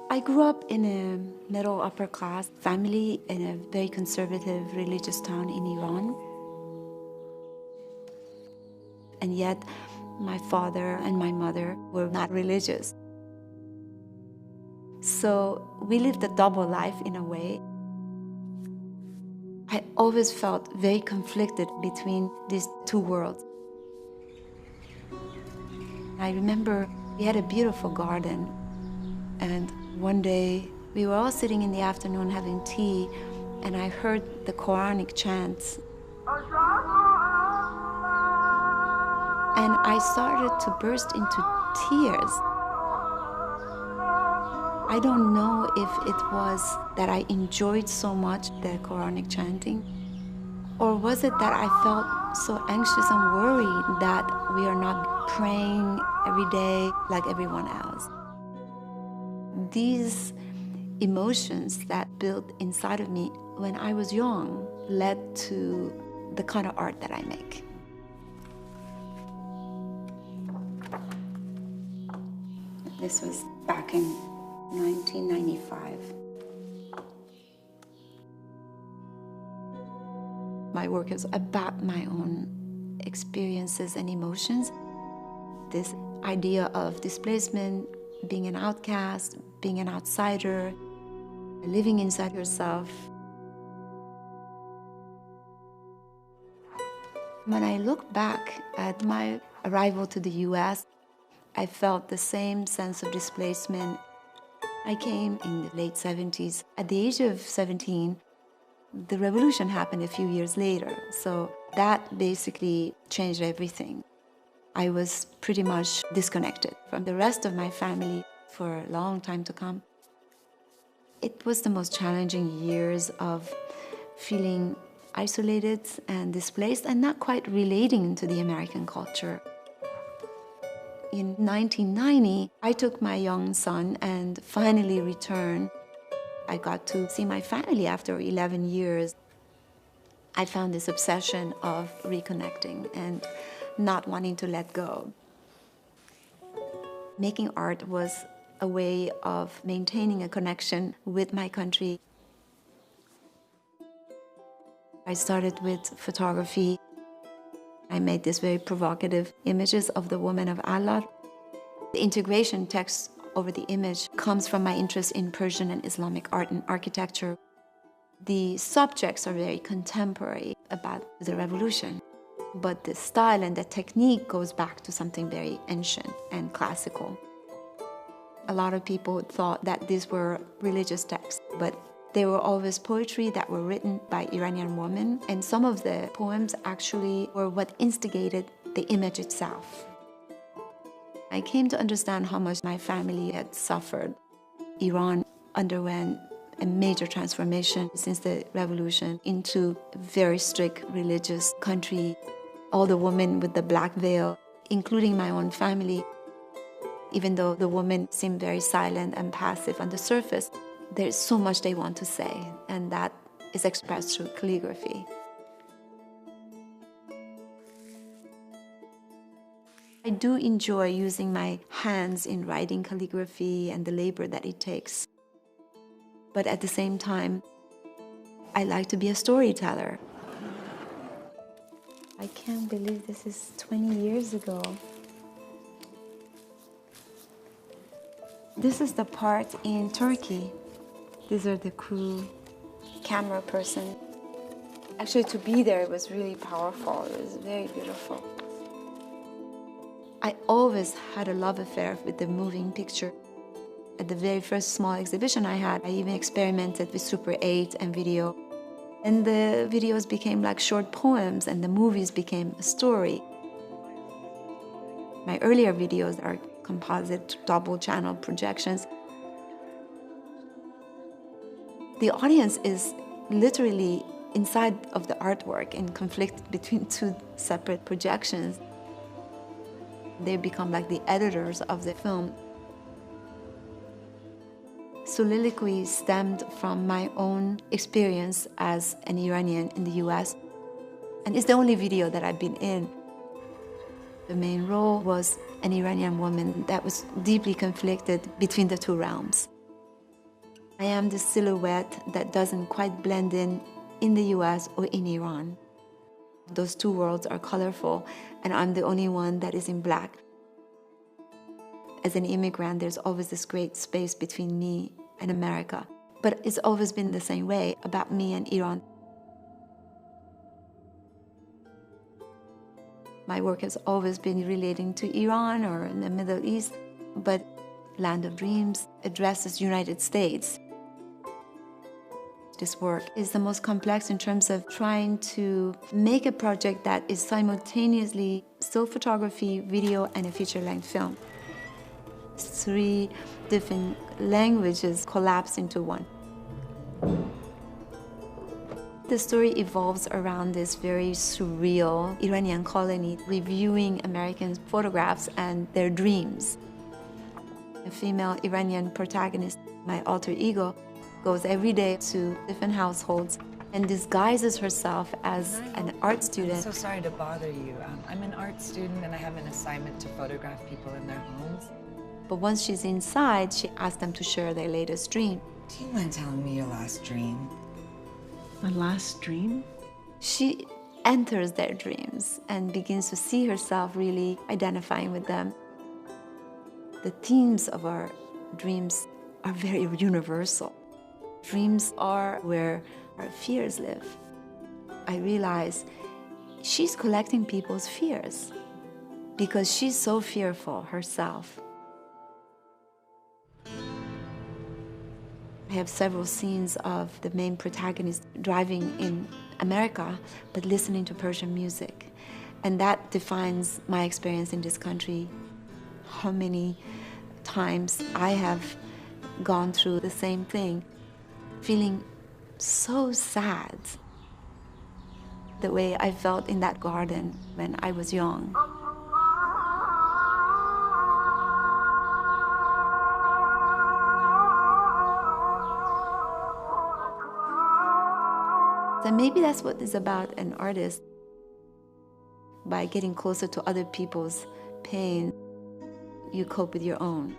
I grew up in a middle upper class family in a very conservative religious town in Iran. And yet my father and my mother were not religious. So we lived a double life in a way. I always felt very conflicted between these two worlds. I remember we had a beautiful garden, and one day we were all sitting in the afternoon having tea, and I heard the Quranic chants. And I started to burst into tears. I don't know if it was that I enjoyed so much the Quranic chanting, or was it that I felt so anxious and worried that we are not praying every day like everyone else. These emotions that built inside of me when I was young led to the kind of art that I make. This was back in 1995. My work is about my own experiences and emotions. This idea of displacement, being an outcast, being an outsider, living inside yourself. When I look back at my arrival to the US, I felt the same sense of displacement. I came in the late 70s. At the age of 17, the revolution happened a few years later, so that basically changed everything. I was pretty much disconnected from the rest of my family for a long time to come. It was the most challenging years of feeling isolated and displaced and not quite relating to the American culture. In 1990, I took my young son and finally returned. I got to see my family after 11 years. I found this obsession of reconnecting and not wanting to let go. Making art was a way of maintaining a connection with my country. I started with photography. I made these very provocative images of the woman of Allah. The integration text over the image comes from my interest in Persian and Islamic art and architecture. The subjects are very contemporary about the revolution, but the style and the technique goes back to something very ancient and classical. A lot of people thought that these were religious texts, but they were always poetry that were written by Iranian women, and some of the poems actually were what instigated the image itself. I came to understand how much my family had suffered. Iran underwent a major transformation since the revolution into a very strict religious country. All the women with the black veil, including my own family, even though the women seem very silent and passive on the surface, there's so much they want to say, and that is expressed through calligraphy. I do enjoy using my hands in writing calligraphy and the labor that it takes. But at the same time, I like to be a storyteller. I can't believe this is 20 years ago. This is the part in Turkey. These are the crew, camera person. Actually, to be there was really powerful. It was very beautiful. I always had a love affair with the moving picture. At the very first small exhibition I had, I even experimented with Super 8 and video. And the videos became like short poems, and the movies became a story. My earlier videos are composite double-channel projections. The audience is literally inside of the artwork and conflicted between two separate projections. They become like the editors of the film. Soliloquy stemmed from my own experience as an Iranian in the US, and it's the only video that I've been in. The main role was an Iranian woman that was deeply conflicted between the two realms. I am the silhouette that doesn't quite blend in the US or in Iran. Those two worlds are colorful, and I'm the only one that is in black. As an immigrant, there's always this great space between me and America. But it's always been the same way about me and Iran. My work has always been relating to Iran or in the Middle East, but Land of Dreams addresses United States. This work is the most complex in terms of trying to make a project that is simultaneously still photography, video, and a feature-length film. 3 different languages collapse into one. The story evolves around this very surreal Iranian colony reviewing American photographs and their dreams. A female Iranian protagonist, my alter ego, goes every day to different households and disguises herself as an art student. I'm so sorry to bother you. I'm an art student and I have an assignment to photograph people in their homes. But once she's inside, she asks them to share their latest dream. Do you mind telling me your last dream? My last dream? She enters their dreams and begins to see herself really identifying with them. The themes of our dreams are very universal. Dreams are where our fears live. I realize she's collecting people's fears because she's so fearful herself. I have several scenes of the main protagonist driving in America, but listening to Persian music. And that defines my experience in this country. How many times I have gone through the same thing, feeling so sad, the way I felt in that garden when I was young. So maybe that's what it's about an artist. By getting closer to other people's pain, you cope with your own.